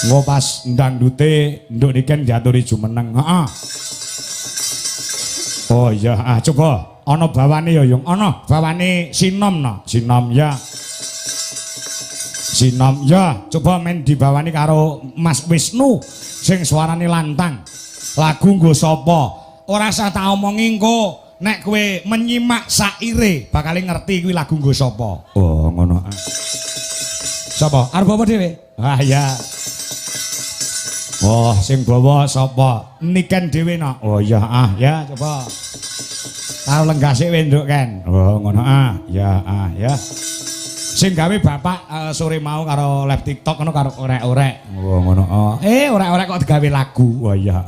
Engko pas ndangdute nduk niken diaturi jumeneng. Heeh. Oh iya, coba ana bawane ya, Yung. Ana bawane Sinom no. Sinom ya. Sinom ya, coba men dibawani karo Mas Wisnu sing suarane lantang. Lagu nggo sapa? Ora usah tak omongi engko nek kowe menyimak saire bakal ngerti kuwi lagu nggo sapa. Oh, ngono. Sapa? Arep apa dhewe? Ah ya. Oh, sing bawa sapa? Niken dhewe no. Oh iya, ya coba. Karo lenggase wenduk kan. Oh, ngono ya ya. Sing gawe bapak sore mau karo live TikTok ngono karo orek-orek. Oh, ngono. Orek-orek kok digawe lagu. Oh iya,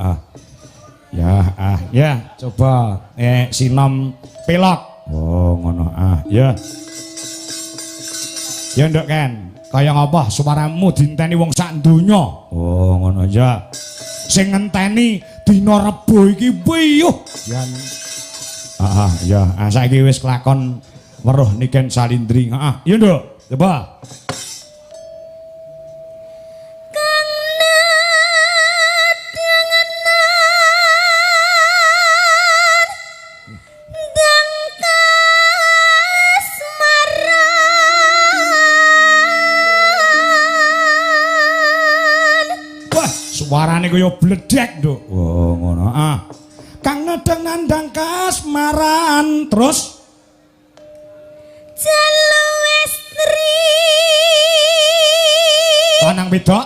ya coba Sinom Pelok. Oh, ngono. Ya. Ya nduk kan. Kaya ngapa suaramu dinteni wong sak donya? Oh, ngono ya. Sing ngenteni dina Rebo iki piyuh. Yan. Ya, saiki wis kelakon weruh Niken Salindri. Iya, Nduk. Coba. Suarane kaya bledek, Nduk. Oh, ngono. Kang nedeng nandang kasmaran terus Jalu Westri lanang wedok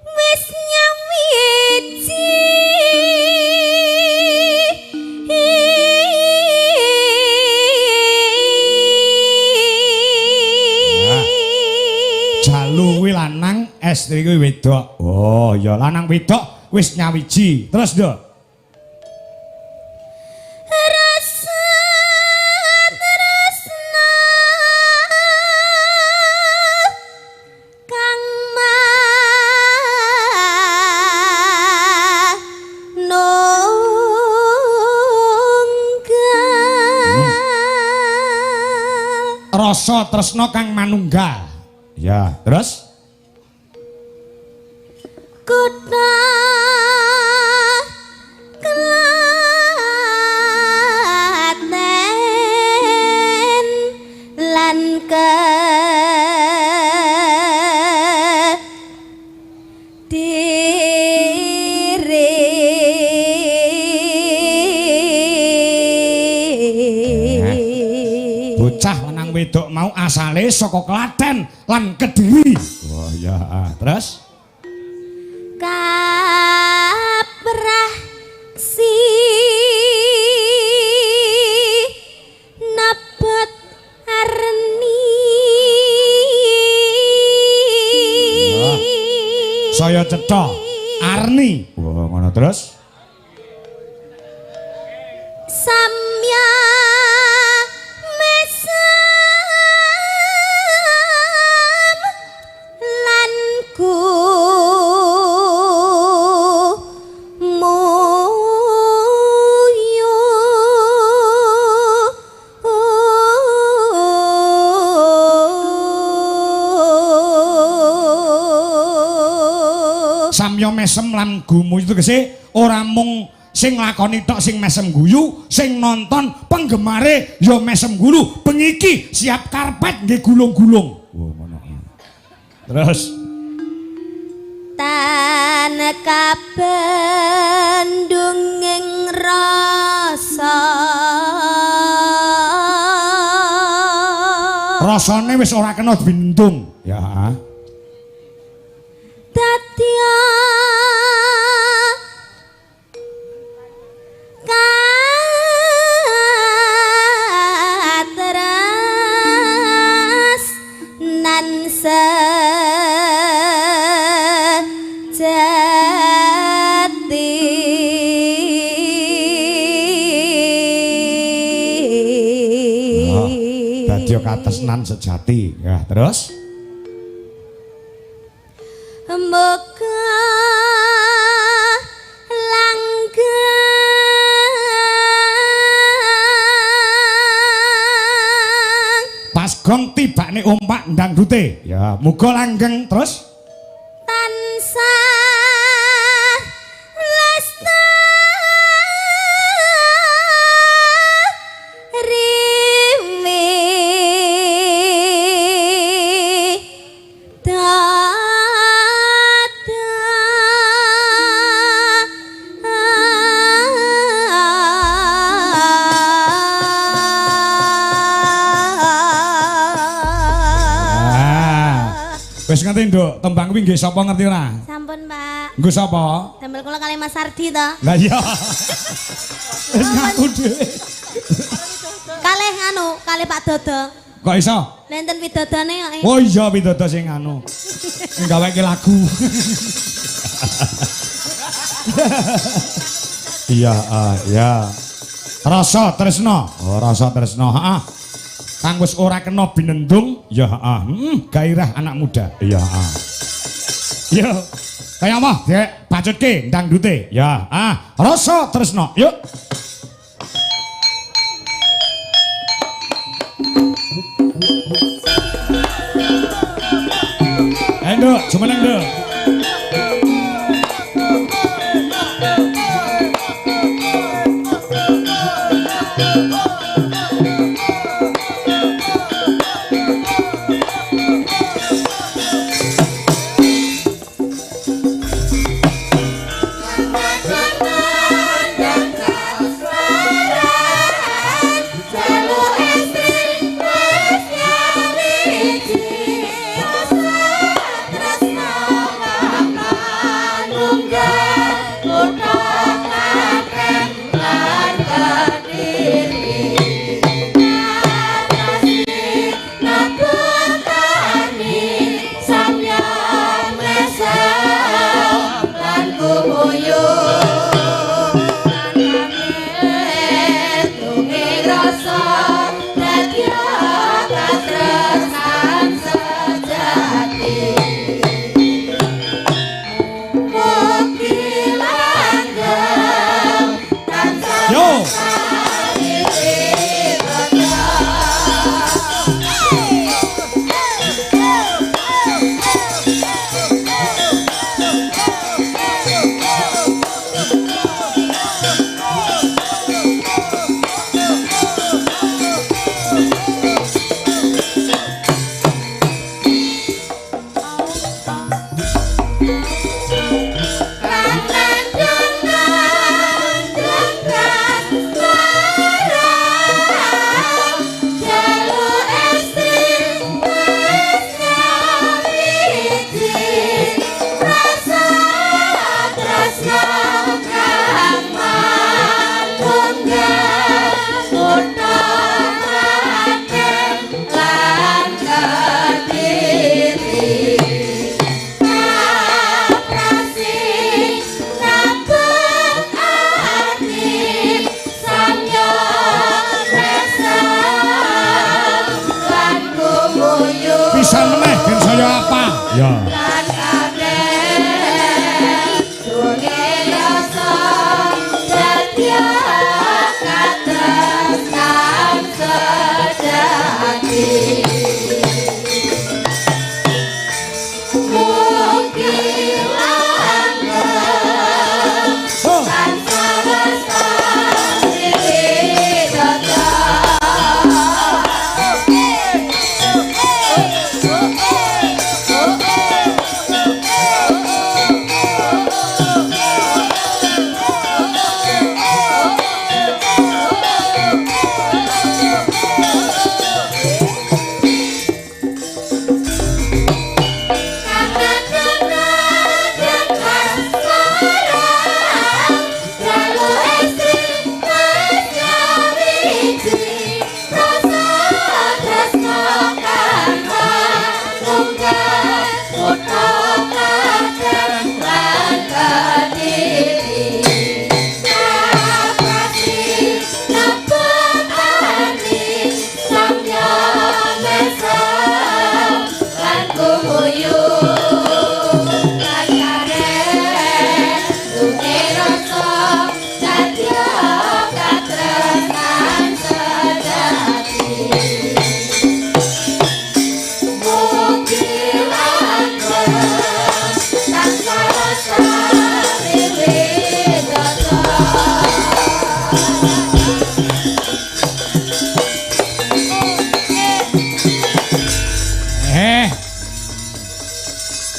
wis nyawiji Jalu kuwi lanang, Estri kuwi wedok. Oh, ya lanang wedok wis nyawiji. Terus, Nduk. Rasa tresna kang manunggal. Ya, terus kutha Klaten lan bocah lanang wedok mau asale saka Klaten lan Kediri. Oh ya, terus kaprah si nebet arni saya cetha Arni. Wah, ngono terus samya samya mesem lan gumu itu tegese ora mung sing lakoni tok sing mesem guyu, sing nonton penggemare ya mesem gulu. Bengi iki siap karpet nggih gulung-gulung. Oh, ngono. Terus tan kabendung ing rasa rasane wis ora kena bindung. Ya. Dadya katras nan sejati Dadya katresnan sejati. Ya, terus muga langgeng pas gong tibane ompak ndangdute. Ya, muga langgeng terus tansah tansah Wis ngerti nduk, tembang kuwi nggih sapa ngerti ora? Sampun, Pak. Nggo sapa? Damel kula kali Mas Ardi to. Lah iya. Wis ngaku dhewe. Kalih Pak Dodo. Kok iso? Nenten widodone kok. Oh iya pidodo sing anu. Sing gaweke lagu. Iya, ya. Rasa tresna. Oh, rasa tresna. Heeh. Kang wis ora kena binendung, ya heeh. Gairah anak muda. Iya, heeh. Yo. Kaya apa? Dek, bacutke dangdute. Ya, rasa tresna. Yuk. Nduk, jumeneng nduk.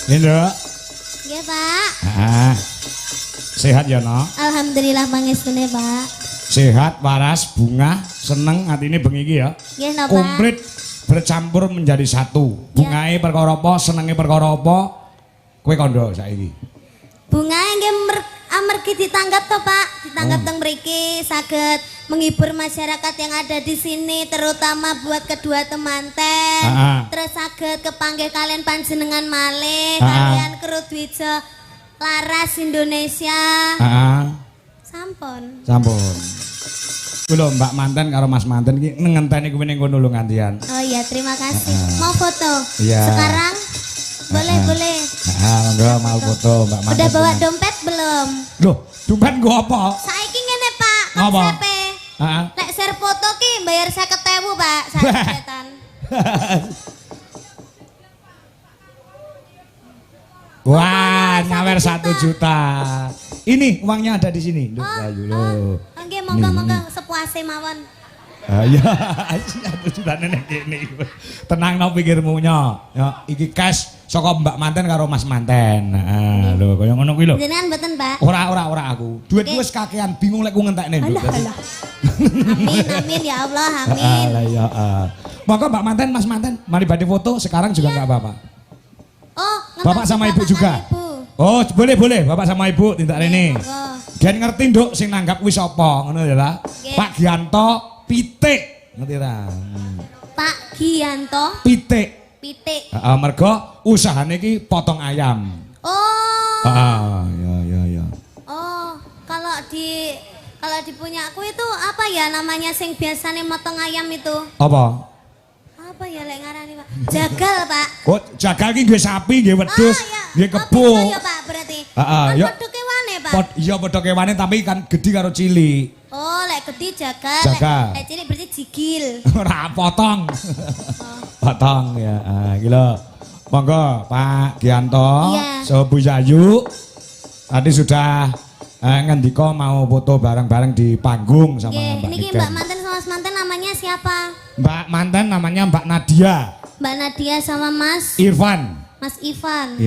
Nduk. Nggih, Pak. Sehat ya, no? Alhamdulillah pangestune, Pak. Sehat, waras, bunga, seneng atine bengi iki ya. Nggih, no, Pak. Komplit bercampur menjadi satu. Bungae perkara apa, senenge perkara apa? Kowe kandha saiki. Bungae nggih amargi ditanggap to, Pak. Ditanggap teng mriki saged menghibur masyarakat yang ada di sini, terutama buat kedua temanten. Terus saged kepanggih kalian panjenengan malih, kalian Krudwijo Laras Indonesia. Sampun. Sampun. Kulo Mbak Manten karo Mas Manten iki ngenteni kowe ning kono lho ngantian. Oh iya, terima kasih. Mau foto? Iya. Sekarang? Boleh, boleh. Monggo mau foto Mbak Manten. Udah bawa dompet belum? Loh, dompet nggo apa? Saiki ngene, Pak. Apa? KTP. Lek share foto ki bayar 50.000, Pak. Saketan. Wah, nyawer 1 juta. Ini uangnya ada di sini. Loh, ayo lho. Nggih, monggo-monggo sepuase mawon. Ya, 1 juta nenek kene. Tenang no pikirmu nya. Ya, iki cash saka Mbak Manten karo Mas Manten. Heeh, lho kaya ngono kuwi lho. Jenengan mboten, Pak? Ora aku. Duitku wis kakean, bingung lek ku ngentekne. Alah. Amin ya Allah, amin. Lah ya. Monggo Mbak Manten, Mas Manten, mari badhe foto sekarang juga enggak apa-apa. Oh, Bapak sama Ibu juga. Oh, boleh. Bapak sama Ibu tindak rene. Gen ngerti nduk sing nanggap kuwi sapa, ngono ya lah. Pak Gianto Pitik, ngerti ta? Pak Gianto Pitik. Pitik. Heeh, mergo usahane iki potong ayam. Oh. Ya. Oh, kalau dipunya aku itu apa ya namanya sing biasanya motong ayam itu? Apa? Apa ya lek ngarani, Pak? Jagal, Pak. Oh, jagal ki nggih sapi, nggih wedhus, nggih kebo. Oh, ya, Pak, berarti. Heeh, Kan ya. padha kewane, Pak. Iya padha kewane tapi kan gedhi karo cilik. Oh, lek gede jagal, Jagal. lek cilik berarti jigil. Ora potong. Potong ya. Iki lho. Monggo Pak Gianto, so Bu Yayu. Tadi sudah ngendika mau foto bareng-bareng di panggung sama Mbak Niki Niken. Mbak Manten sama Mas Manten namanya siapa? Mbak Manten namanya Mbak Nadia. Mbak Nadia sama Mas Irfan. Mas Ivan.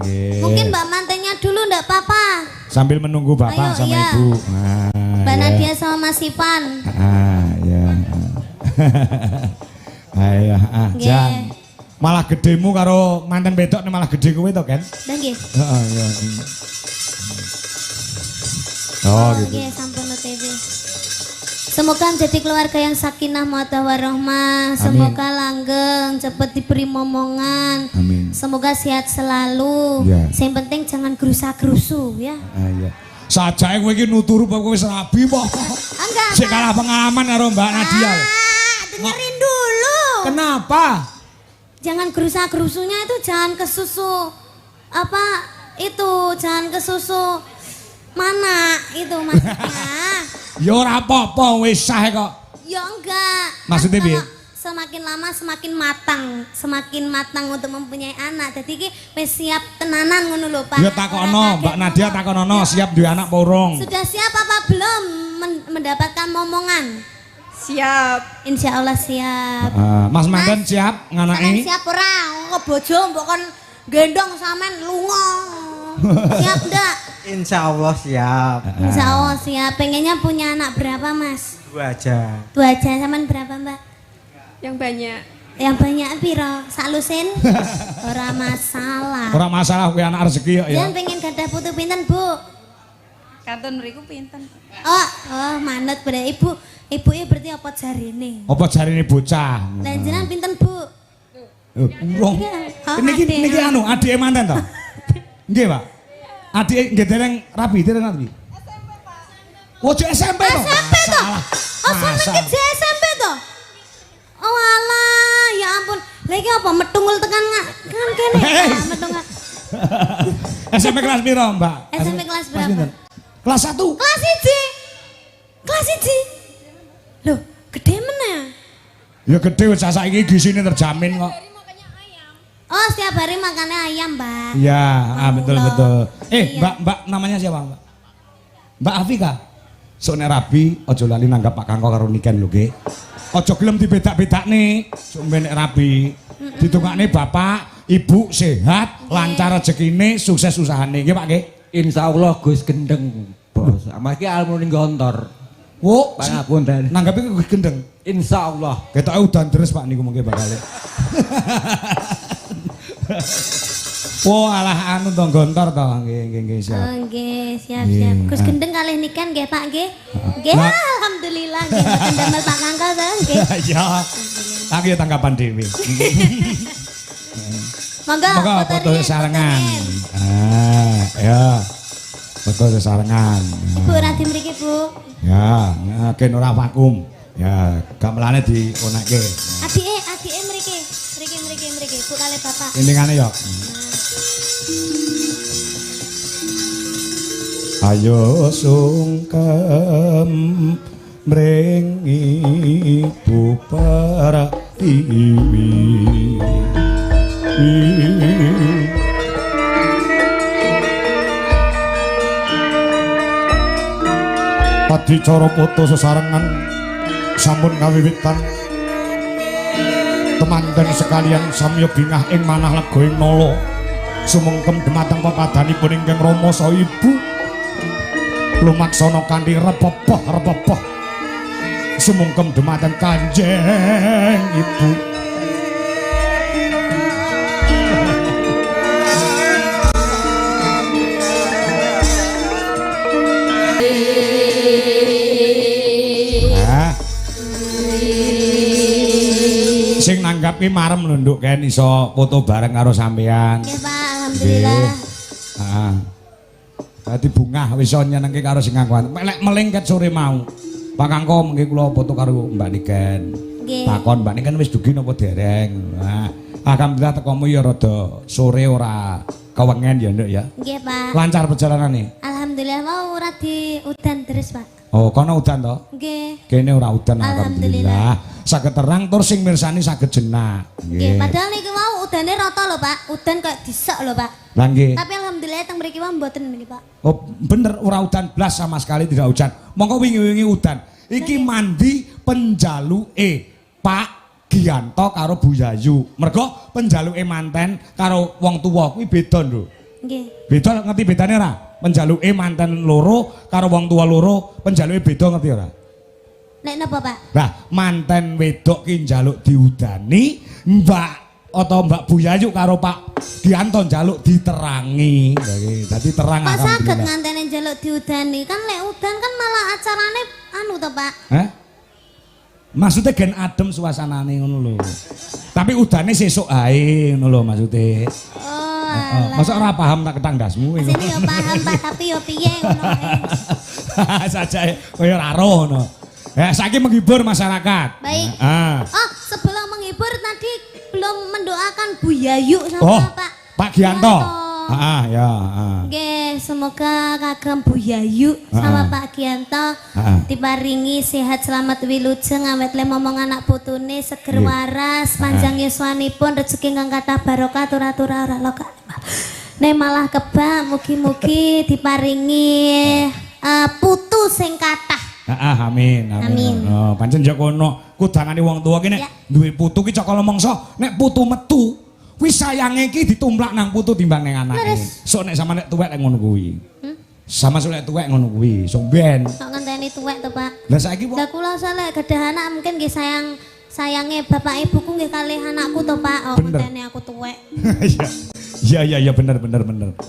Nggih. Mungkin Mbak Mantennya dulu ndak apa-apa. Sambil menunggu Bapak Ayo, sama iya. Ibu. Mbak ya. Nadia sama Mas Ivan. Ya. Ayo, Jan. Malah gedemu karo manten wedok malah gede kowe to, Ken? Lah nggih. Heeh, ya. Oh, gitu. Nggih, sampun TV. Semoga menjadi keluarga yang sakinah mawaddah warahmah. Semoga langgeng, cepat diberi momongan. Amin. Semoga sehat selalu. Ya. Yang penting jangan gerusa-gerusu ya. Iya. Sajae kowe iki nuturu kowe wis rabi po. Enggak. Sik kalah pengalaman karo Mbak Nadia. Dengerin dulu. Kenapa? Jangan gerusa-gerusunya itu jangan ke susu apa itu, jangan ke susu mana itu maksudnya. Ya ora apa-apa wis sah kok. Ya enggak. Maksudnya piye? Semakin lama semakin matang untuk mempunyai anak. Jadi ki wis siap tenanan ngono lho, Pak. Ya takono, Mbak Nadia takono siap duwe anak apa urung? Sudah siap apa belum mendapatkan momongan? Siap. Insya Allah siap. Mas Manten siap Kalian nganaki? siap ora? Kok bojo mbok kon gendong sampean lunga. Siap ndak? Insya Allah siap. Insya Allah siap. Pengennya punya anak berapa, Mas? 2 aja. 2 aja. Sampean berapa, Mbak? Yang banyak. Yang banyak piro? Sak lusin? Ora masalah. Ora masalah kuwi anak rezeki ya. Jangan pengen gadah putu pinten, Bu? Kartun mriku pinten? Oh, manut berarti Ibu. Ibu ya berarti apa jarine? Apa jarine bocah? Lah jenengan pinten, Bu? Urung. Oh, Niki anu adike manten to? Nggih, Pak. Adike nggih dereng rabi, dereng rabi. Oh, SMP to? SMP to? Oh, sampe ke SMP to? Oh alah, ya ampun. Lagi apa metungul tekan kan kene. Metungul. SMP kelas piro, Mbak? SMP kelas berapa? Kelas 1. Kelas 1. Kelas 1. Loh, gede mana? Ya gede wis saiki gisine terjamin kok. Oh, setiap hari makannya ayam, Mbak. Iya, betul Allah. betul. Iya. Mbak namanya siapa, Mbak? Mbak Afika. Sok nek rabi aja lali nanggap Pak Kangko karo Niken lho, nggih. Aja gelem dibedak-bedakne, sok nek rabi. Ditungakne bapak ibu sehat, lancar rezekine, sukses usahane nggih Pak nggih. Insyaallah Gus gendeng, Bos. Amargi almune gontor. Wo, pangapunten. nanggapi Gus gendeng. Insyaallah. Ketoke udan deres Pak niku mengke bakal. Oh alah anu to gontor to nggih siap. Oh nggih, siap-siap. Gus gendeng kalih nikan nggih Pak nggih. Nggih, alhamdulillah nggih mboten damel Pak Kangkal to nggih. Ya. Aku ya tanggapan dhewe. Monggo foto sesarengan. Ah, ya. Foto sesarengan. Bu Radi mriki, Bu. Ya, ken ora vakum. Ya, gamelane dionekke. Adike mriki. Mriki. Bu kalih Bapak. Indingane ya. Ayo sungkem mring ibu Pratiwi. Adicara foto sesarengan sampun kawiwitan. Temanten sekalian samya bingah ing manah lega ing nala. Sumengkem dumateng pepadanipun ingkang Rama saha Ibu. Lumaksana kanthi repepeh. Sumengkem dumateng Kanjeng Ibu. Sing nanggapi marem lho Nduk Ken iso foto bareng karo sampean. Nggih Pak, alhamdulillah. Heeh. Dadi bungah wis iso nyenengke karo sing nganggo. Lek melingket sore mau. Pak Kangko mengki kula foto karo Mbak Niken. Nggih. Takon Mbak Niken wis dugi napa dereng. Nah, alhamdulillah tekomu ya rada sore ora kewengen ya Nduk ya. Nggih Pak. Lancar perjalanane. Alhamdulillah mau ora di udan terus Pak. Oh, kono udan to? Nggih. Kene ora udan alhamdulillah. Saged terang tur sing mirsani saged jenak. Nggih, padahal niki mau udane rata lho Pak. Udan kayak disek lho Pak. Lah nggih. Tapi alhamdulillah teng mriki wae mboten niki Pak. Oh, bener ora udan blas sama sekali tidak hujan. Mongko wingi-wingi udan. Iki mandi penjaluke Pak Gianto karo Bu Yayu. Mergo penjaluke manten karo wong tuwa kuwi beda lho. Nggih. Beda ngerti bedane ora? Penjaluke manten loro karo wong tuwa loro, penjaluke beda ngerti ora? Nek napa Pak? Lah, manten wedok ki njaluk diudani, Mbak atau Mbak Bu Yayu karo Pak Gianto njaluk diterangi. Dadi terang Kok saged alhamdulillah. ngantene njaluk diudani? Kan lek udan kan malah acarane anu to Pak. Hah? Maksudnya gen adem suasanane ngono lho. Tapi udane sesuk ae ngono lho maksude. Oh, alah. Masa ora paham tak ketang dasmu Sini yo paham Pak, tapi yo piye ngono ae. saja kaya ora ro ngono. Ya saiki menghibur masyarakat. Baik. Ah. Oh, sebelum menghibur tadi belum mendoakan Bu Yayu sama Oh, Pak Gianto. Heeh, ya, heeh. Oke, semoga kagem Bu Yayu sama Pak Gianto diparingi sehat selamat wilujeng awet le momong anak putune seger waras panjang yuswanipun rezeki kang kathah barokah tur-atura ora loka. Nek malah kebak mugi-mugi diparingi putu sing kathah. Amin. Oh, pancen yo kono kudangane wong tuwa ki nek duwe putu ki cokol mongso, nek putu metu kuwi sayange ki ditumplak nang putu timbang nang anake. Sok nek sama nek tuwek lek ngono kuwi. Sama sok nek tuwek ngono kuwi, sok ben. Sok ngenteni tuwek to, Pak. Lah saiki kok Lah kula saleh gadah anak mungkin nggih sayange bapak ibuku nggih kalih anakku to, Pak. Oh, ngenteni aku tuwek. Iya bener.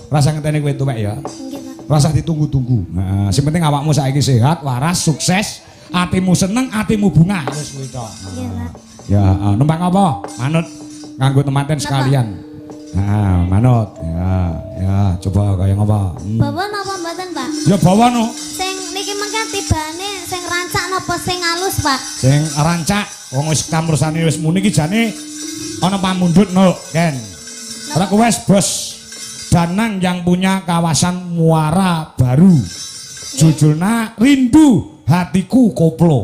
Rasa ngenteni kowe tuwek ya. Nggih, Pak. Rasa ditunggu-tunggu. Nah, sing penting awakmu saiki sehat, waras, sukses, atimu seneng, atimu bunga. Wis kuwi tok. Nggih, Pak. Ya, numpang apa? Manut nganggo temanten sekalian. Nah, manut. Ya, coba kaya ngapa? Bawa napa mboten, Pak? Ya bawa no. Sing niki mengke tibane sing rancak napa sing alus, Pak? Sing rancak wong wis kamrursane wis muni iki jane ana pamundhut no, Ken. Ora kowe wis bos Danang yang punya kawasan Muara Baru. Judulnya Rindu Hatiku Koplo.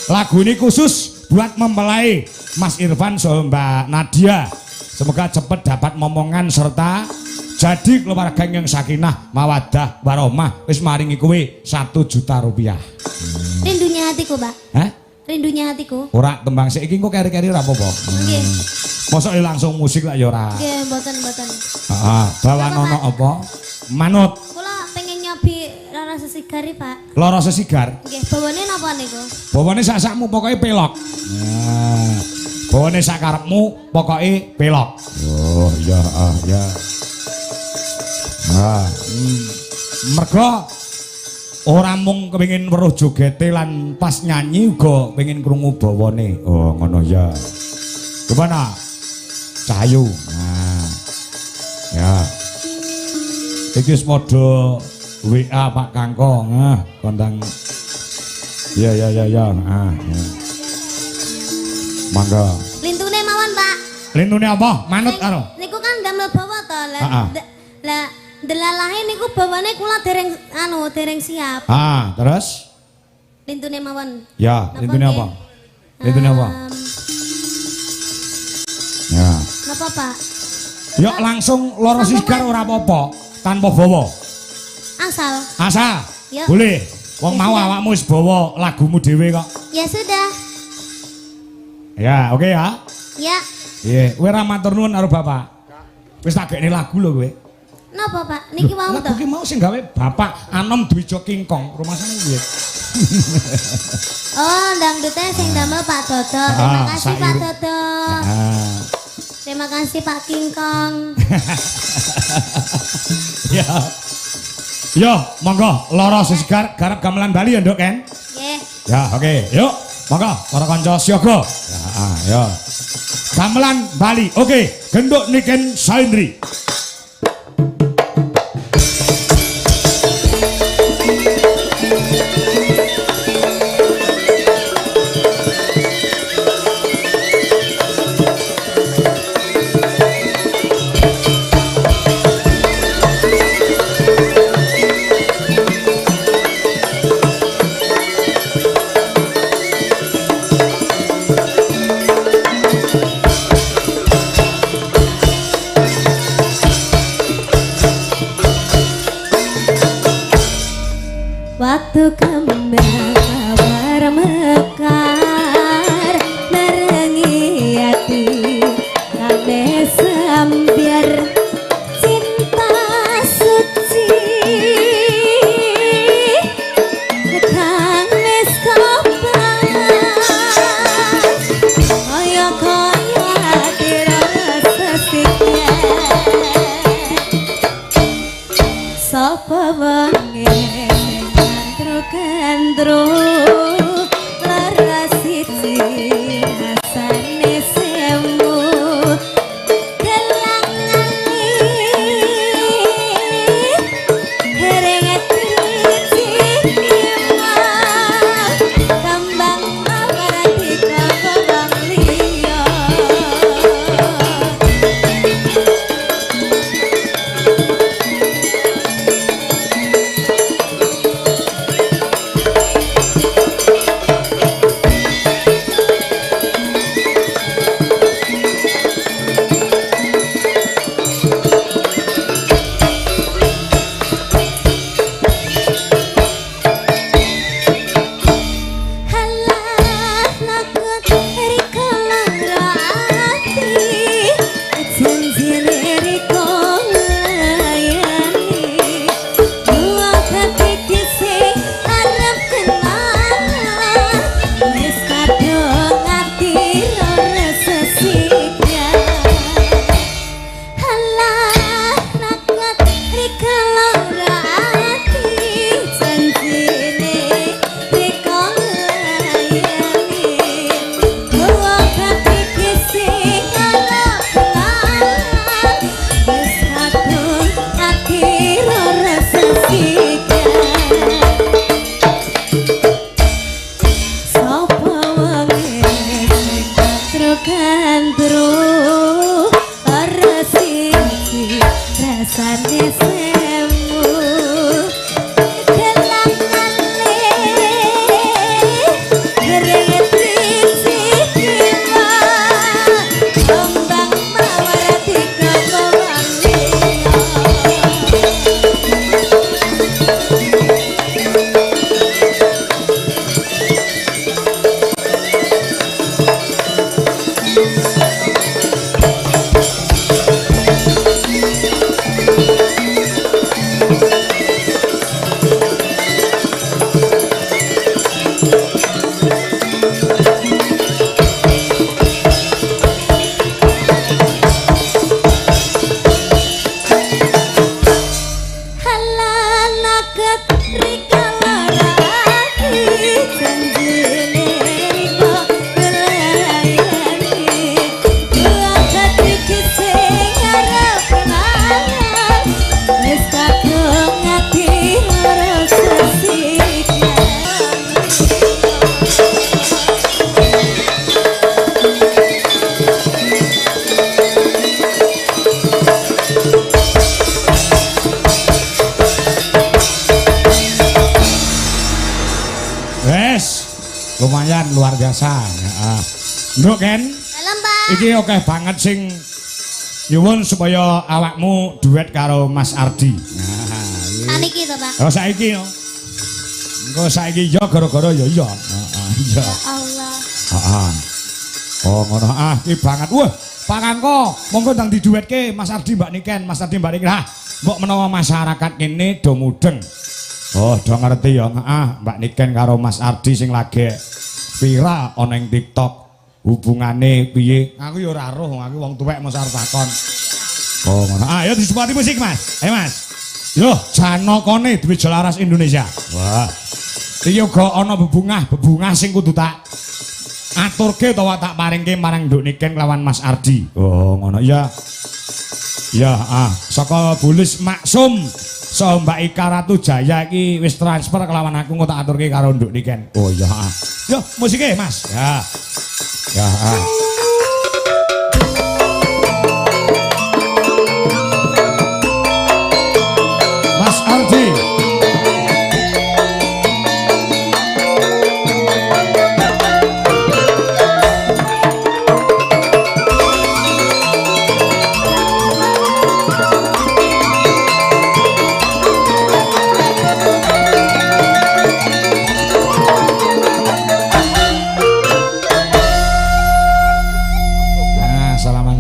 Lagu ini khusus buat mempelai Mas Irfan sama Mbak Nadia. Semoga cepat dapat momongan serta jadi keluarga yang sakinah, mawadah, warahmah. Wis maringi kowe 1 juta rupiah. Rindunya hatiku, Pak. Hah? Rindunya hatiku. Ora tembang saiki engko keri-keri ora apa-apa. Nggih. Mosok langsung musik lah ya ora. Nggih, mboten. Heeh, bawanono apa? Manut. Kula pengen nyobi lara sesigari, Pak. Lara sesigar. Nggih, bawane napa niku? Bawane sak-sakmu pokoke pelok. Nah, bawane sak karepmu pokoke pelok. Oh, iya, ya. Mergo ora mung kepengin weruh jogete lan pas nyanyi uga pengin krungu bawane. Oh, ngono ya. Gimana? Cahayu. Nah. Ya. Iki wis padha WA Pak Kangkong. Kondang. Ya. Ya. Mangga. Lintune mawon, Pak. Lintune apa? Manut karo. Niku kan damel bawa to. Lah delalahe niku bawane kula dereng siap. Terus? Lintune mawon. Ya, Napa lintune nggih? apa? Lintune apa? Ya. Napa, Pak? Yuk langsung loro sigar ora apa-apa, tanpa bawa. Asal. Asal. Yuk. Boleh. Wong Ya mau sudah. awakmu wis bawa lagumu dhewe kok. Ya sudah. Ya, oke ya. Ya. Iya, kowe ra matur nuwun karo Bapak. Wis tak gekne lagu lho kowe. Napa, Pak? Niki wau to. Lagu ki mau sing gawe Bapak Anom Dwijo Kingkong. Rumah sana piye? Oh, dangdute sing damel Pak Dodo. Terima kasih Pak saiki. Dodo. Terima kasih Pak Kingkong. Ya. Yo, monggo lara sesigar garap gamelan Bali ya, Nduk, Ken. Nggih. Ya, oke. Yuk, monggo para kanca siaga. Ya. Gamelan Bali. Oke, genduk Niken Saindri. Waktu kembang mawar mekar merengi hati kame sambiar cinta suci ketangis kopang koyo hati rasa sikap sapa wengi kandro lara siji rasane semu kelangani hereng cicima kambang mawar dikabang liya kejutan luar biasa. Heeh. Nduk Ken, Dalam Pak. iki oke banget sing nyuwun supaya awakmu duet karo Mas Ardi. Nah, Saniki to Pak. oh saiki yo. Engko saiki yo gara-gara yo iya. Heeh, iya. Ya Allah. Heeh. Oh ngono iki banget. Wah, Pak Kangko, monggo ndang diduetke Mas Ardi Mbak Niken, Mas Ardi Mbak Niken. Mbok menawa masyarakat kene do mudeng. Oh, do ngerti ya. Heeh, Mbak Niken karo Mas Ardi sing lagi viral ana ing TikTok. Hubungane piye? Aku ya ora roh, aku wong tuwek mesti arep takon. Oh, ngono. Ayo disepati musik, Mas. Ayo, Mas. Yo, Janokone duwe Jolaras Indonesia. Wah. Iki uga ana bebungah sing kudu tak aturke utawa tak paringke marang Nduk Niken kelawan Mas Ardi. Oh, ngono ya. Ya, saka Bulis Maksum so Mbak Ika Ratu Jaya iki wis transfer kelawan aku engko tak aturke karo Nduk Niken. Oh iya, Yo, musike, Mas. Ya. Ya. Mas Ardi.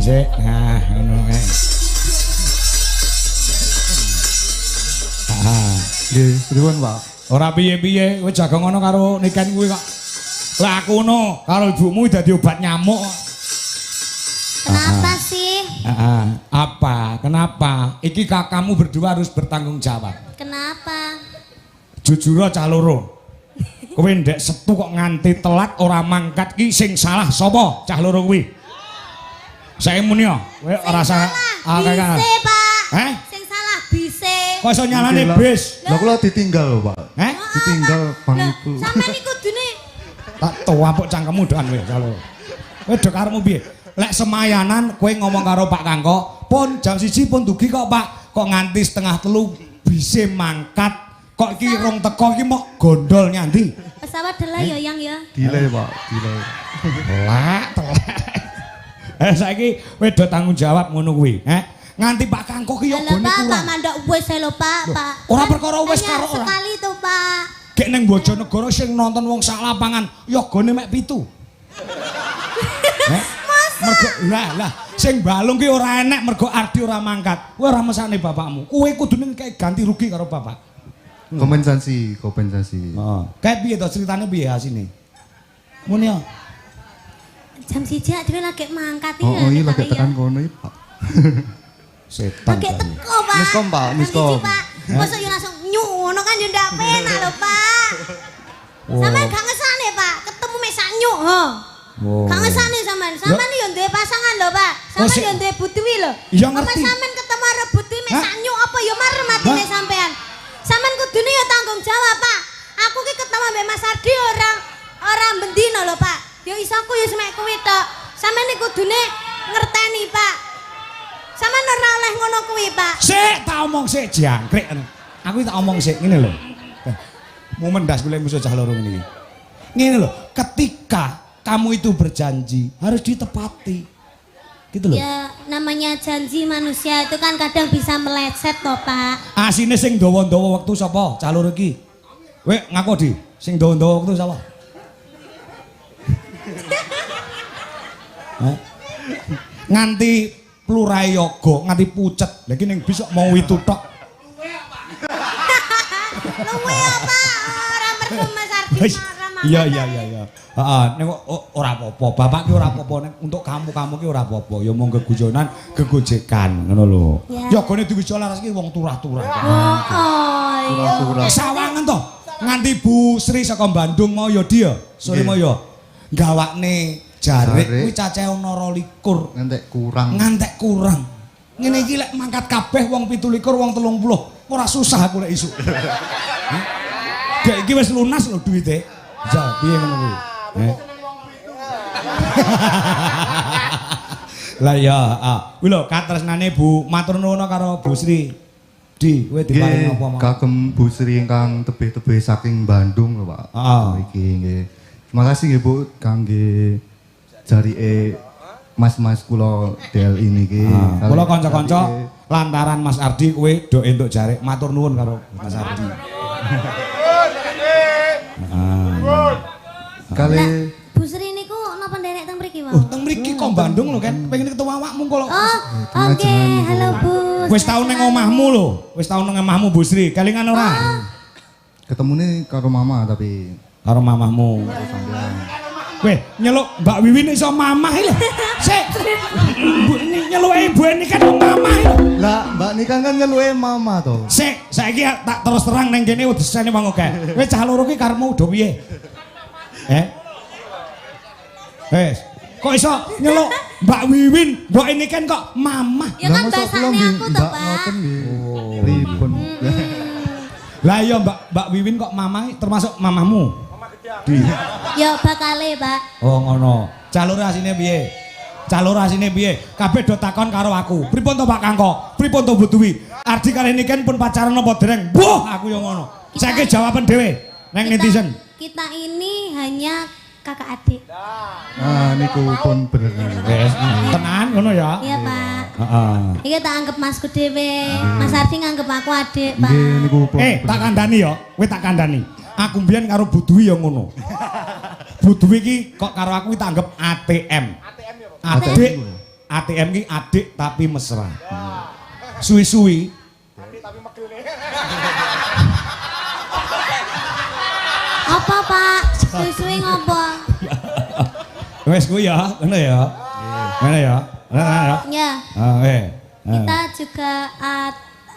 Nah, ngono ae. Nggih, pripun, Pak? Ora piye-piye, kowe jaga ngono karo Niken kuwi kok. Lah aku ngono karo ibumu dadi obat nyamuk. Kenapa sih? Apa? Kenapa? Iki kakakmu berdua harus bertanggung jawab. Kenapa? Jujur cah loro. Kowe ndek setu kok nganti telat ora mangkat ki sing salah sapa? Cah loro kuwi. Saya muni yo, kowe ora salah. Bise, Pak. Heh? Sing salah bise. Kok iso nyalane bis? Lah kula ditinggal lho, Pak. Heh? Ditinggal bang ibu. Sampeyan iku kudune Tak tuwapuk cangkemmu doan kowe kalau. Kowe do karepmu piye? Lek semayanan kowe ngomong karo Pak Kangko, "Pun jam 1 pun dugi kok, Pak. Kok nganti setengah 3 bise mangkat. Kok iki rong teko iki mok gondol nyandi." pesawat delay ya yang ya. Delay, Pak. Delay. Telek. Saiki kowe do tanggung jawab ngono kuwi, nganti Pak Kangko ki yo Lah gone Pak, kurang. Pak mandok wis lho Pak, Pak. Ora perkara wis Hanya karo ora. sekali tuh Pak. Gek ning Bojonegoro sing nonton wong sak lapangan yo gone mek 7. Mergo lah sing balung ki ora enek mergo Ardi ora mangkat. Kowe ora mesane bapakmu. Kowe kudune kayak ganti rugi karo bapak. Kompensasi. Oh. Kayak piye to ceritane piye asine? Muni yo. Jam 1 dhewe lagi mangkat Oh, iya lagi tekan kono iki, Pak. Setan. Lagi teko Pak. Miskom, Pak, Jam miskom. 1, Pak. Masa yo langsung nyuk ngono kan yo ndak penak lho Pak. Sampeyan gak ngesane Pak, ketemu mek sak nyuk, ho. Gak ngesane sampean. Sampean yo duwe pasangan lho, Pak. Sampean yo duwe butuwi lho. Iya Apa ngerti. sampean ketemu karo butuwi mek sak nyuk apa yo marem atine sampean. Sampean kudune yo tanggung jawab, Pak. Aku ki ketemu mbek Mas Ardi ora bendino lho, Pak. Yo iso aku yo semek kuwi tok. Sampeyan iki kudune ngerteni, Pak. Sampeyan ora oleh ngono kuwi, Pak. Sik, tak omong sik jangkrik. Aku tak omong sik ngene lho. Momen das kula musuh cah loro ngene iki. Ngene lho, ketika kamu itu berjanji harus ditepati. Gitu loh. Ya namanya janji manusia itu kan kadang bisa meleset toh, Pak. Asine sing dawa-dawa wektu sapa? Cah loro iki. Kowe ngaku di, sing dawa-dawa wektu sapa? Nganti plurai yoga, nganti pucet. Lah iki ning bis kok mau itu tok. Luwe apa? Ora mergo Mas Ardi marah. Iya. Heeh, nek ora apa-apa. Bapak ki ora apa-apa nek untuk kamu ki ora apa-apa. Ya mung gegujonan, gegojekan ngono lho. Ya. Yogane diwijo laras ki wong turah-turah. Oh, iya. Turah-turah. Sawangan to. Nganti Bu Sri saka Bandung mau ya dia. Sore mau ya. Gawakne jarik kuwi cacahe ana 12. Ngantek kurang. Ngene iki lek mangkat kabeh wong 17, wong 30. Ora susah aku lek isuk. Dek iki wis lunas lho duwite. Ja, piye ngono kuwi? Lah ya, kuwi lho katresnane Bu matur nuwun karo Bu Sri. Di, kowe diparing apa, Mas? Kagem Bu Sri ingkang tebih-tebih saking Bandung lho, Pak. Heeh. Iki nggih. Makasih nggih Bu kangge jarike mas-mas kula DLI niki. Kula kanca-kanca lantaran Mas Ardi kowe do entuk jarik matur nuwun karo Mas Ardi. Kali Bu Sri niku napa nderek teng mriki wae? Teng mriki kok Bandung lho kan, pengen ketemu awakmu kok. Oh, oke. Halo Bu. Wis tau ning omahmu lho, wis tau ning omahmu Bu Sri, kelingan ora? ketemune karo mama tapi Karo mamahmu. Weh, nyeluk Mbak Wiwin iso mamah lho. Sik. Nyeluke ibu ini kan mamah lho. lah Mbak Nika kan nyeluke mama to. Sik, saiki tak terus terang ning kene wedesane wong akeh. Kowe cah loro ki karepmu do piye? Wes, kok iso nyeluk Mbak Wiwin, mbok ini kan kok mamah. Ya kan bahasane aku to, Pak. Ngoten nggih. Pripun? Lah iya Mbak Wiwin kok mamah termasuk mamahmu? Ya bakale, Pak. Oh ngono. Jalur asine piye? Jalur asine piye? Kabeh do takon karo aku. Pripun to Pak Kangko? Pripun to Bu Dwi? Ardi kali ini kan pun pacaran apa dereng? Wah, aku yo ngono. Saiki jawaban dhewe nang netizen. Kita ini hanya kakak adik. Nah niku pun bener. Wes, tenan ngono ya. Iya, Pak. Heeh. Iki tak anggap masku dhewe. Mas Ardi nganggep aku adik, Pak. Nggih niku pun. Tak kandhani ya. Kowe tak kandhani. Aku mbiyen karo Bu Dwi ya ngono. Bu Dwi ki kok karo aku tak anggap ATM. Adik. ATM ki adik tapi mesra. Suwi-suwi Apa, Pak? Suwi-suwi ngopo? wes kuwi ya, ngono ya. Ngono ya. Ya. Kita juga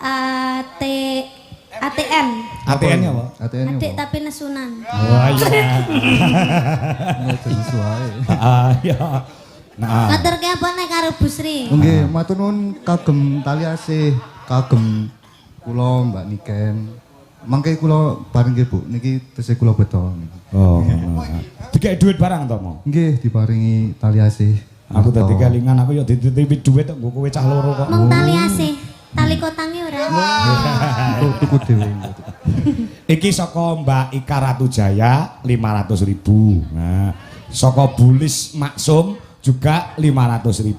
ATM. ATM ya, Pak? ATN Adik tapi nesunan. Wah iya. ngoten suwae. Iya. Nah. Matur kepon nek karo Bu Sri. Nggih, matur nuwun kagem tali asih, kagem kula Mbak Niken. Mangke kula bareng nggih Bu, niki tesih kula beto niki. Oh, ngono. Dikek duit barang to, Mo? Nggih, diparingi tali asih. Aku dadi kelingan aku ya dititipi duit kok nggo kowe cah loro kok. Mong tali asih. Tali kotange ora. Tuku dhewe. Iki saka Mbak Ika Ratu Jaya 500.000. Nah, saka Bulis Maksum juga 500.000,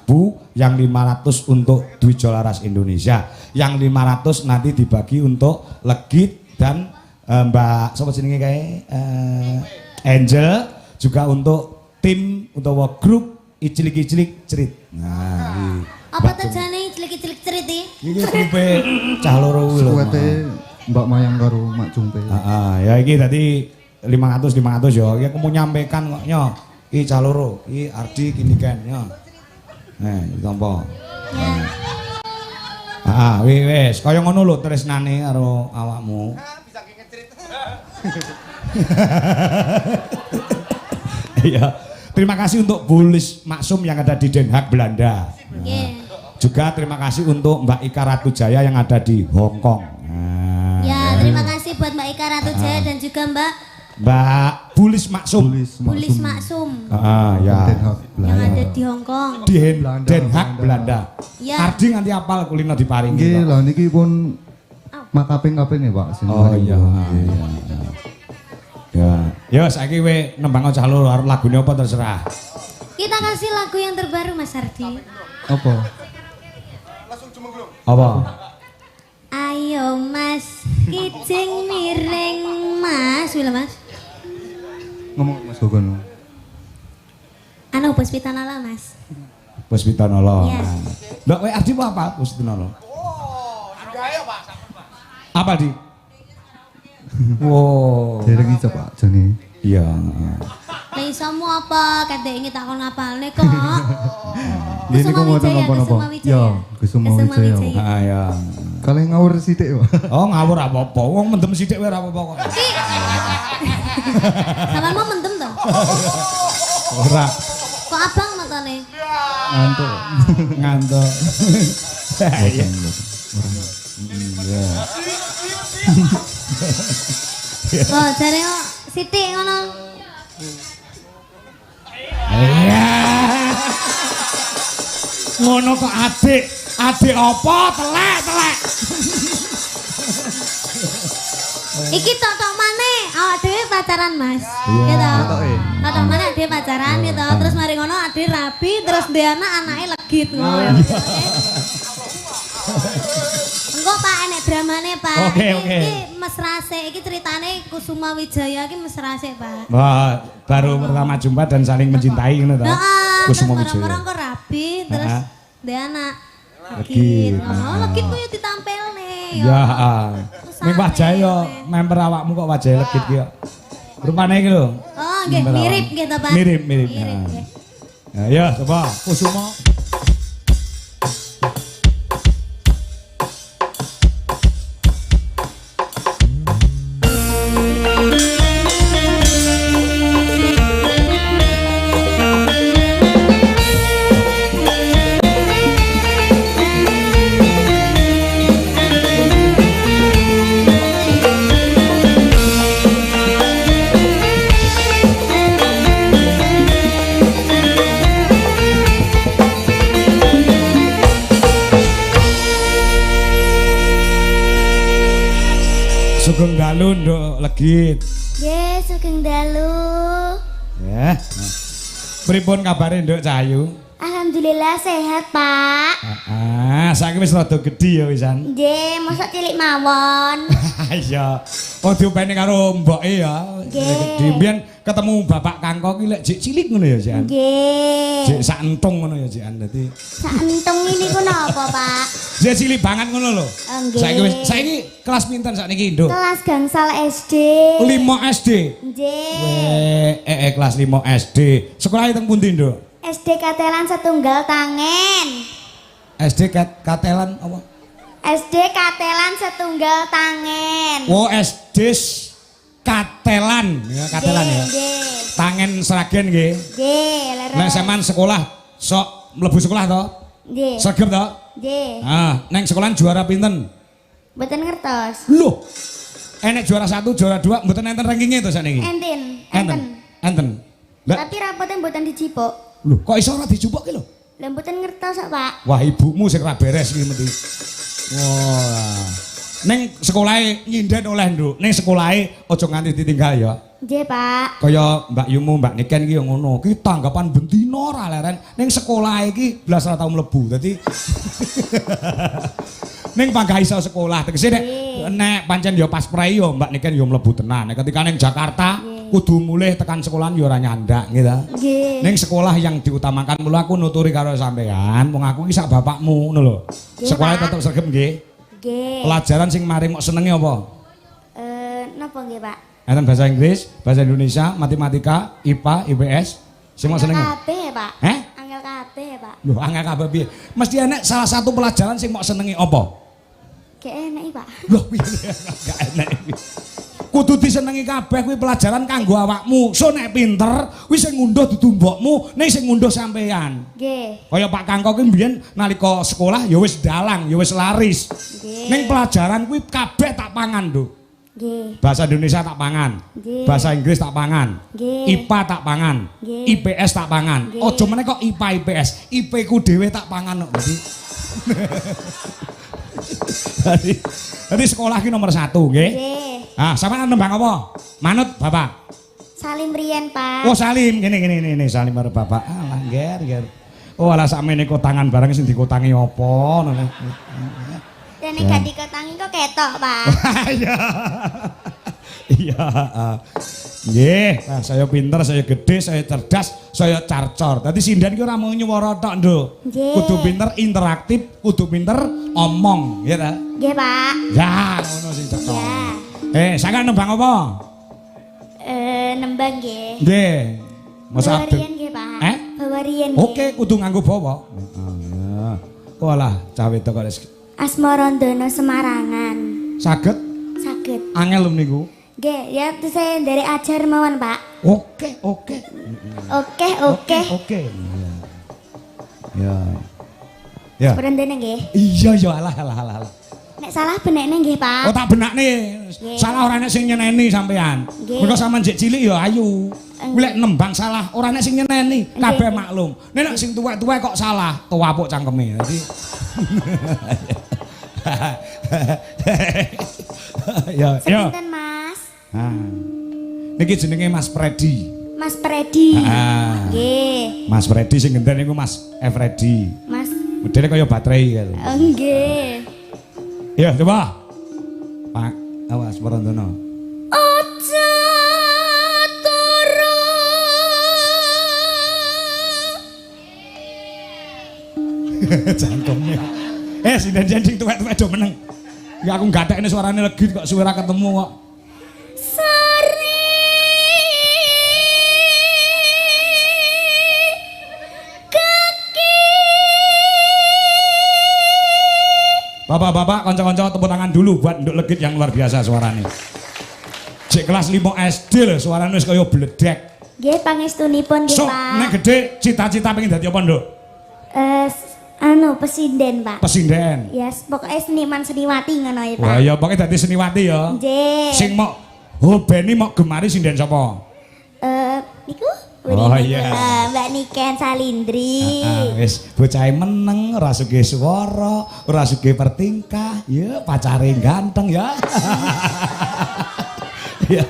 yang 500 untuk Dwi Jolaras Indonesia, yang 500 nanti dibagi untuk Legit dan Mbak sapa jenenge kae Angel, juga untuk tim utawa grup Icilik-icilik Cerit. Nah, iki. Apa tujuane cilik-cilik cerit iki? Iki grupe cah loro kuwi lho. Suwete Mbak Mayang karo Mak Jumpe. Ya iki tadi 500 ya. Iki aku mau nyampaikan kok nyo. Iki cah loro, iki Ardi kini kan nyo. Iki tampa. Wis kaya ngono lho tresnane karo awakmu. Bisa ngecerit. Iya. Terima kasih untuk Bulis Maksum yang ada di Den Haag, Belanda. Juga terima kasih untuk Mbak Ika Ratu Jaya yang ada di Hong Kong. Ya, terima kasih buat Mbak Ika Ratu Jaya dan juga Mbak Bulis Maksum. Bulis Maksum. Ya. Den Haag. Yang ada di Hong Kong. Di Den Haag, Belanda. Ya. Ardi nganti apal kulino diparingi. Nggih, lha niki pun makaping-kaping ya, Pak. Oh iya. Ya. Ya saiki kowe nembang cah loro arep lagune apa terserah. Kita kasih lagu yang terbaru Mas Ardi. Apa? Apa? Ayo Mas, kijing miring Mas, wila Mas. Ngomong Mas Gogon. Anu bos pitanala Mas. Bos Pitanolo. Iya. Mbak kowe Ardi apa Bos Pitanolo? Apa di? Wow. Dereng iso Pak jane. Iya. Lah isomu apa? Kadek ingin takon ngapalne kok. Nggih niku mboten napa-napa. Ya, Kusuma Wijaya. Ya. Kalih ngawur sithik, Pak. Oh ngawur apa-apa. Wong mendem sithik wae ora apa-apa kok. Sampeyan mau mendem to? Ora Kok abang matane? Ngantuk. ngantuk. Iya. Oh, jare kok sithik ngono. Iya. Ngono kok adik. Adik apa? Telek. Iki tok maneh, awak dhewe pacaran Mas. Iya. Ya toh? Ketoke. Atau mana dia pacaran gitu, terus mari ngono ade rabi, terus dia anake legit ngono. Engko Pak enek dramane Pak. Oke. Iki mesra sik, iki ceritane Kusuma Wijaya iki mesra sik Pak. Wah, baru pertama jumpa dan saling mencintai ngono to. Kusuma Wijaya. Orang-orang kok rabi, terus dia anak Legit. legit. Oh, legit ku yo ditampilne. Ya. Ning wajahe yo member awakmu kok wajahe legit ki yo. Rupane iki lho. Oh, nggih mirip gitu Pak. Mirip. nggih. Ya, ya coba Kusuma. Sugeng dalu nduk legit. Nggih, sugeng dalu. Ya. Pripun kabare nduk Cahayu? Alhamdulillah sehat, Pak. Saiki wis rada gedhi ya wisan. Nggih, mosok cilik mawon. Iya. Oh diopeni karo mboke ya. Gedhi mbiyen ketemu Bapak Kangko ki lek jek cilik ngono ya, Jan. Nggih. Jek sak entung ngono ya, Jan. Dadi Sak entung ini ku napa, Pak? jek cilik banget ngono lho. Nggih. Saiki kelas pinten sakniki, Nduk? Kelas gangsal SD. 5 SD. Nggih. Kelas 5 SD. Sekolah teng pundi, Nduk? SD Katelan Setunggal Tangen. SD Katelan apa? SD Katelan Setunggal Tangen. Oh, SD Katelan. Ya, Katelan ya. Nggih. Tangen Sragen nggih. Nggih, leres. Nek sampean sekolah sok mlebu sekolah to? Nggih. Sregep to? Nggih. Neng sekolahan juara pinten? Mboten ngertos. Loh. Enek juara 1, juara 2, mboten enten rankingnya to sakniki? Enten. Lah, Tapi rapotnya mboten dicipok. lho, kok iso ora dijupuk ki lho? Lah mboten ngertos kok, Pak. Wah, ibumu sing ra beres iki mesti. Wah. Ning sekolahe nyinden oleh, Nduk. Ning sekolahe aja nganti ditinggal ya. Nggih, Pak. Kaya Mbak Yumu, Mbak Niken ki yo ngono. Ki tanggapan bendina ora leren. Ning sekolah iki blas ora tau mlebu. Dadi ning panggah iso sekolah tegese nek pancen yo pas prei yo Mbak Niken yo mlebu tenan. Nek ketika ning Jakarta kudu mulih tekan sekolahan yo ora nyandak gitu. Nggih. Ning sekolah yang diutamakan mulu aku nuturi karo sampean, wong aku iki sak bapakmu ngono lho. Sekolah tetep sregep nggih. Nggih. Pelajaran sing mari mok senenge apa? Napa nggih, Pak? Enten bahasa Inggris, bahasa Indonesia, matematika, IPA, IPS, sing mok senenge. Kabeh, Pak. Angel kabeh, Pak. Lho, angel kabeh piye? Mesti enek salah satu pelajaran sing mok senenge apa? Kayak enak, Pak. Loh, gak enak iki. Kudu disenengi kabeh kuwi pelajaran kanggo awakmu. So nek pinter, kuwi sing ngunduh dudu mbokmu, nek sing ngunduh sampean. Nggih. Kaya Pak Kangko ki mbiyen nalika sekolah ya wis dalang, ya wis laris. Nggih. Ning pelajaran kuwi kabeh tak pangan, Nduk. Nggih. Bahasa Indonesia tak pangan. Nggih. Bahasa Inggris tak pangan. Nggih. IPA tak pangan. Nggih. IPS tak pangan. Nggih. Ojo meneh kok IPA IPS. IP ku dhewe tak pangan kok. Jadi sekolah ki nomor 1 nggih. Nggih. Sampeyan nembang apa? Manut Bapak. Salim riyen, Pak. Oh Salim, gini Salim karo Bapak. Alah ger. Oh alah sakmene kotangan barang sing dikotangi apa ngono. Dan nek gak dikotangi kok ketok, Pak. Iya. Nggih, saya pinter, saya gede, saya cerdas, saya carcor. Dadi sindan ki ora mung nyuwara tok, Nduk. Nggih. Kudu pinter interaktif, kudu pinter omong, ya ta? Nggih, Pak. Ya, ngono sing cocok. Ya. Sampeyan nembang apa? Nembang nggih. Nggih. Masa abdi. Bawarian nggih, Pak. Eh? Bawarian. Oke, kudu nganggo bawa. Heeh. Walah, cawe to kok Asmarandono Semarangan. saged Saged. angel lho niku. Nggih, ya saya dari ajar mawon, Pak. Oke. Oke. Oke. Ya. Ya. Berendene nggih. Iya ya alah. Nek salah benekne nggih, Pak. Oh tak benakne. Salah ora nek sing nyeneni sampean. Nggih. Mergo sampean jek cilik ya ayu. Kuwi lek nembang salah ora nek sing nyeneni, kabeh maklum. Nek sing tuwek-tuwek kok salah, tuwapuk cangkeme. Dadi Ya. Sekinten, Mas? Niki jenenge Mas Predi. Mas Freddy. Ah. Nggih. Mas Freddy sing genten niku Mas Freddy. Mas Modele kaya baterai gitu. nggih. Ya, coba. Pak, awas Parandono. Aja turu. Jangkemnya. Sinden jending tuwek-tuwek do meneng. Ya aku gatekne suarane legi kok suwe ra ketemu kok. Sari. Kaki. Bapak-bapak, kanca-kanca tepuk tangan dulu buat Nduk Legit yang luar biasa suaranya. Cek kelas 5 SD lho suarane wis kaya bledek. Nggih pangestunipun nggih, So, Pak. nek gede cita-cita pengen dadi apa, Nduk? Presiden, Pak. Presiden. Yes, pokoknya seniman seniwati ngono ya, Pak. Wah, ya pokoke dadi seniwati ya. Nggih. Sing mok hobeni mok gemari sinden sapa? Niku Oh, Urine iya. kula, Mbak Niken Salindri. Wis bocahe meneng, ora sugih swara, ora sugih pertingkah, ya pacare ganteng ya. Ya.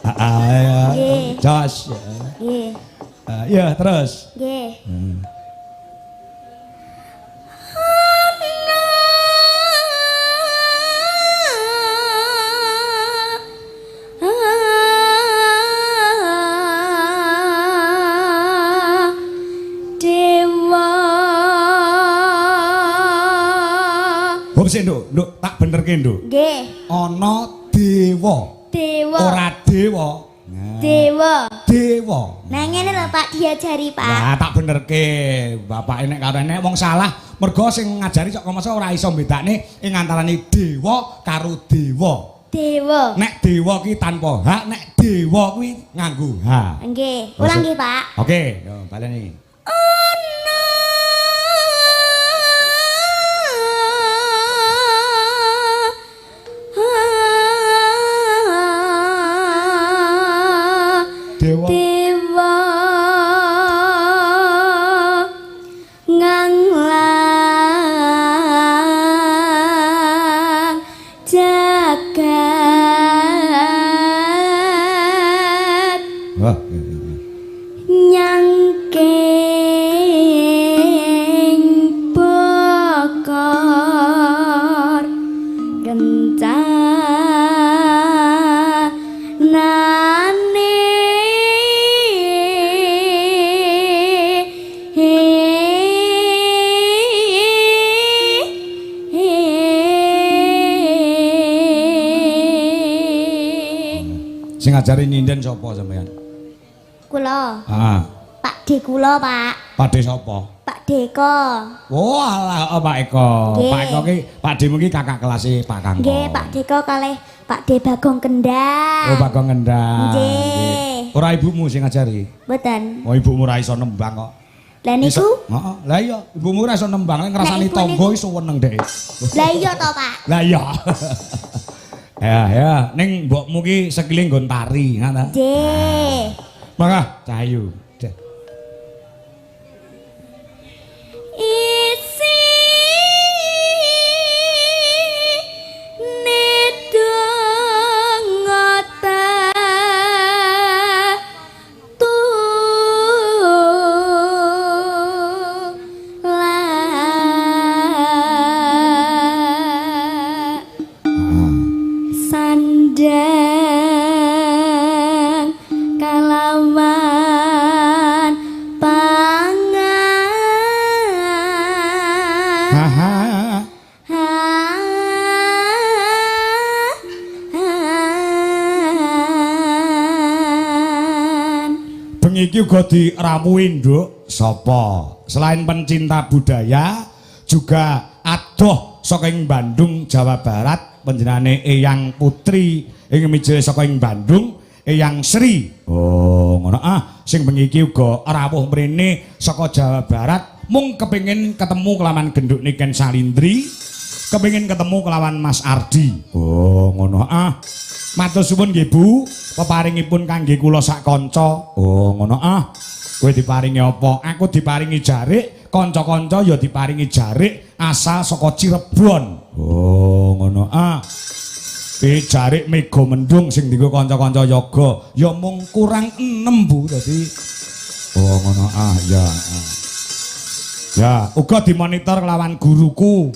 Ya. Nggih. Jos. Nggih. Ya, terus. Nggih. Hop sik, Nduk, tak benerke, Nduk. Nggih. Ana dewa. Dewa. Ora dewa. Dewa. Dewa. Nah ngene lho Pak diajari Pak. Nah, tak benerke. Bapak nek karo nek wong salah, mergo sing ngajari kok masa ora iso bedakne ing antarane dewa karo dewa. Dewa. Nek dewa ki tanpa hak, nek dewa kuwi nganggo hak. Nggih, ulang nggih Pak. Oke, yo baleni. Dewa. Dewa nganglang jagat Wah. nyangking bokor gencanane Sing ngajari nyinden sapa sampean? kula Ah, Pak D kula Pak Pakde sapa? Pak Deko Oh, alah Pak Eko. Nggih. Pak Eko ki Pak Demu ki kakak kelas Pak Kangko. nggih Pak Deko kalih Pak D Bagong Kendang Oh, Bagong Ngendang. Nggih. Ora ibumu sing ngajari. mboten Oh, ibumu ora iso nembang kok. lah niku Heeh. Lah iya, ibumu ora iso nembang, nek ngrasani ibu tangga niku- iso weneng dhek. lah iya to Pak Lah iya. Ya, ning mbokmu ki sekile nggon tari, ngono. nggih Mangga Cahayu. Deh. isi nedongota sandang kalawan pangan Haha. Bengi iki uga diramuin, Nduk. Sapa? Selain pencinta budaya, juga adoh saka ing Bandung, Jawa Barat, panjenengane Eyang Putri ing mijil saka ing Bandung, Eyang Sri. Oh, ngono sing bengi iki uga rawuh mrene saka Jawa Barat, mung kepengin ketemu kelawan Genduk Niken Salindri, kepengin ketemu kelawan Mas Ardi. Oh, ngono Matur suwun nggih Bu, peparingipun kangge kula sak kanca. Oh, ngono Kowe diparingi apa? Aku diparingi jarik, kanca-kanca ya diparingi jarik asal saka Cirebon. Oh, ngono Jarik Mega Mendung sing dienggo kanca-kanca yoga ya mung kurang 6 Bu dadi oh ngono ya. Ya, uga dimonitor lawan guruku.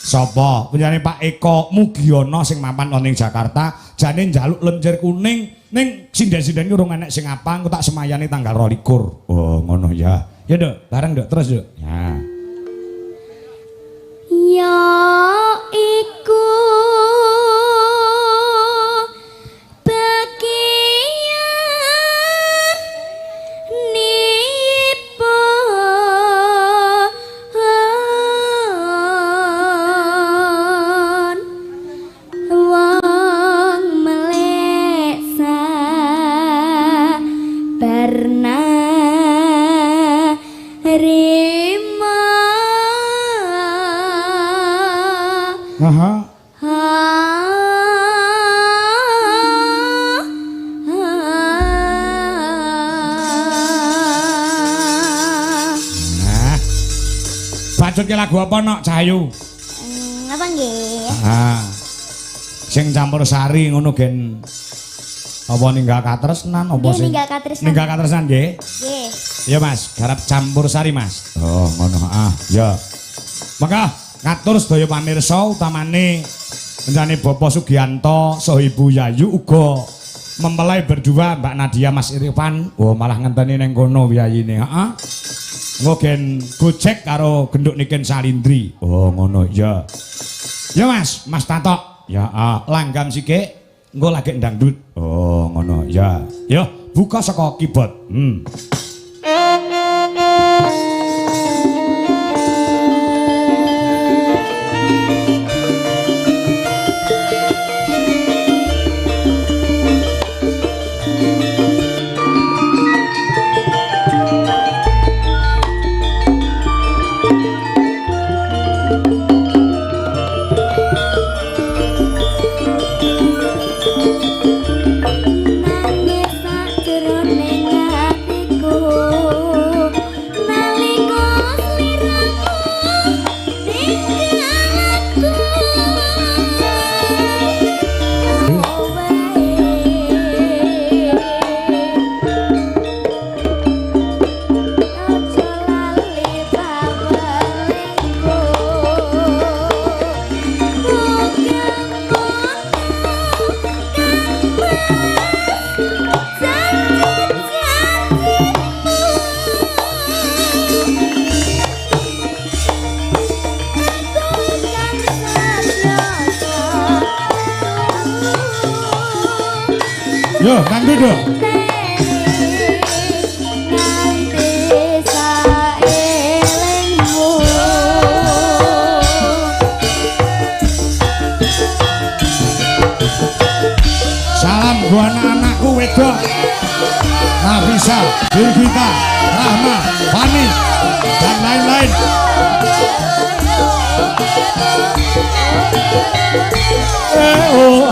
Sapa? Penjane Pak Eko Mugiono sing mapan ana ning Jakarta, jane njaluk lenjer kuning ning sinden-sinden urung enek sing apa, engko tak semayani tanggal 22. Oh, ngono ya. Ya, Nduk, bareng Nduk, terus Nduk. Ya. Ya iku Aha. Nah. Bacutke lagu apa nok Cahayu? Apa nggih? Ah. Sing campur sari ngono gen apa ninggal katresnan apa sing? Ninggal katresnan. Ninggal katresnan nggih. Nggih. Ya Mas, garap campur sari Mas. Oh, ngono. Ya. Maka ngatur sedaya pamirsa utamane njane Bapak Sugianto saha Ibu Yayu uga mempelai berdua Mbak Nadia Mas Irfan. Oh, malah ngenteni ning kono wiyayine. Heeh. Engko gen gojek karo genduk niken Salindri. Oh, ngono ya. Ya Mas, Mas Tatok. Ya, langgam sikik engko lagi dangdut. Oh, ngono ya. Ya, buka saka keyboard. Yo, dangdut dong. Salam buat anak-anakku wedok. Nafisa, Birgita, Rahma, Fani, dan lain-lain. Oh.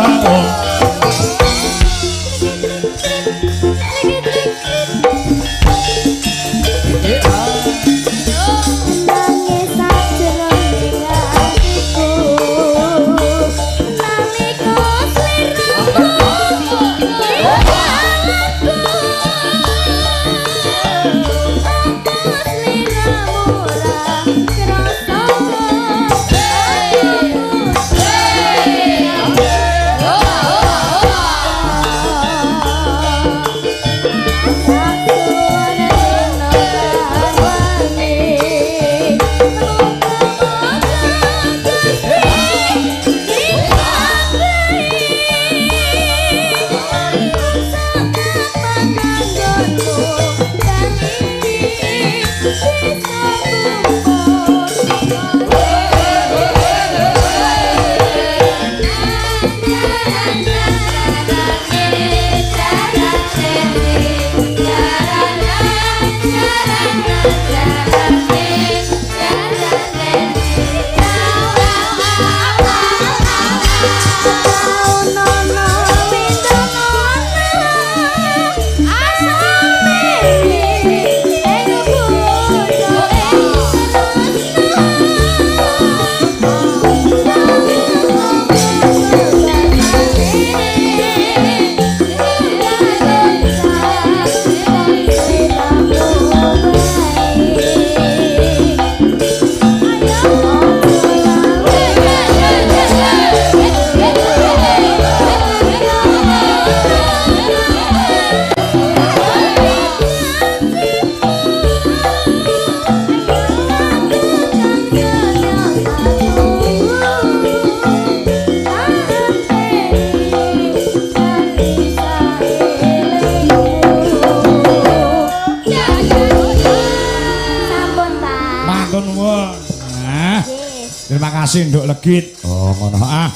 kasih nduk legit. Oh ngono ah.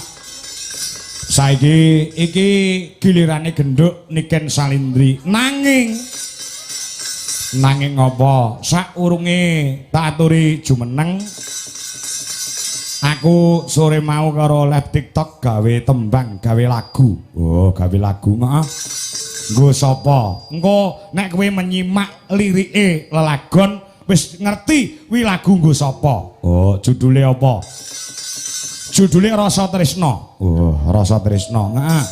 Saiki iki gilirane genduk Niken Salindri. Nanging apa? Saurunge tak aturi jumeneng. Aku sore mau karo live TikTok gawe tembang, gawe lagu. Oh, gawe lagu heeh. Nggo sapa? Engko nek kowe menyimak lirike lelagon wis ngerti wi lagu nggo sapa. Oh, judule apa? Judule Rasa Tresna. Oh, Rasa Tresna. Heeh.